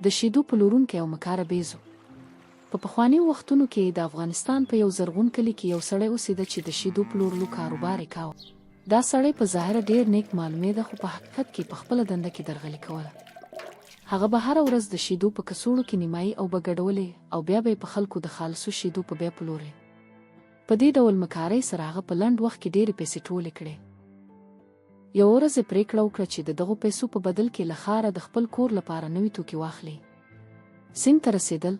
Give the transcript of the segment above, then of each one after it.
د شیدو پلورونکی او مکاره بیزو. په پخوانیو وختونو کې د افغانستان په یو زرغون کلي کې یو سړی اوسېده چې د شیدو پلورلو کاروبار یې کاوه. دا سړی په ظاهره ډېر نیک معلومېده، خو په حقیقت کې په خپله دنده کې درغلي کوله. هغه به هره ورځ د شیدو په کڅوړو کې نیمایي او به ګډولې او بیا به یې په خلکو د خالصو شیدو په بیه پلورلې. په دې ډول مکارۍ سره هغه په لنډ وخت کې ډېرې پیسې ټولې کړې. یو ورځ یې پرېکړه وکړه چې د دغو پیسو په بدل کې له ښاره د خپل کور لپاره نوي توکي واخلي. سیند ته رسېدل.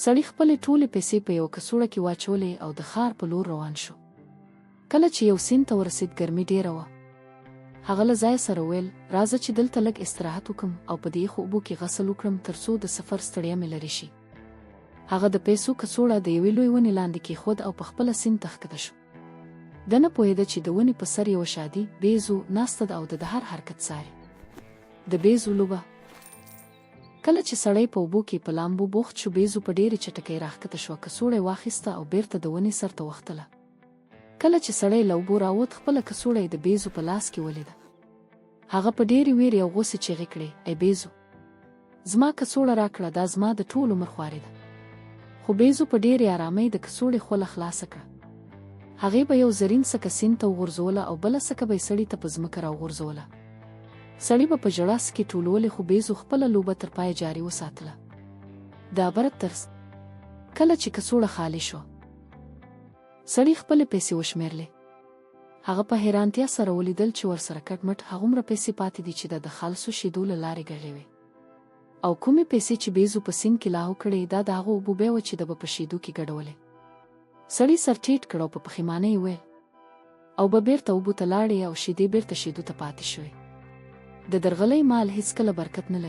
سړي خپلې ټولې پیسې په یوه کڅوړه کې واچولې او د ښار په لور روان شو. کله چې یو سیند ته ورسېد، ګرمي ډېره وه. هغه له ځایه سره ویل، راځه چې دلته لږ استراحت وکړم او په دې یخو اوبو کې غسل وکړم ترڅو د سفر ستړیا مې لرې شي. هغه د پیسو کڅوړه د یوې لوی ونې لاندې کېښود او په خپله سیند ته ښکته شو. ده نه پوهېده چې د ونې په سر یوه شادي بیزو ناسته ده او د هر حرکت څاري. د بیزو لوبه. کله چې سړی په اوبو کې په لامبو بوخت شو، بیزو په ډېرې چټکۍ راښکته شوه، کڅوړه یې واخیسته او بیرته د ونې سر ته وختله. کله چې سړی له اوبو راووت، خپله کڅوړه یې د بیزو په لاس کې ولیده. هغه په ډېرې ویرې او غوسې چیغې کړې، ای بیزو، زما کڅوړه راکړه، دا زما د ټول عمر خواري ده. خو بیزو په ډېرې ارامۍ د کڅوړې خوله خلاصه کړه. هغې به یو زرین سکه سیند ته وغورځوله او بله سکه به یې سړي ته په ځمکه راوغورځوله. سړي به په ژړا سکې ټولولې، خو بیزو خپله لوبه تر پایه جاري وساتله. د برعکس، کله چې کڅوړه خالي شوه، سړي خپلې پیسې وشمېرلې. هغه په حیرانتیا سره ولیدل چې ورسره کټ مټ هغومره پیسې پاتې دي چې د خالصو شیدو له لارې ګټلې وې. او کومې پیسې چې بیزو په سیند کې لاهو کړې، دا د هغو اوبو بیه وه چې ده به په شیدو کې ګډولې. سړي سر ټیټ کړ او په پښیمانۍ یې ویل، او به بیرته اوبو ته لاړې او شیدې بیرته شیدو ته پاتې شوې. د درغلۍ مال هیڅکله برکت نه لري.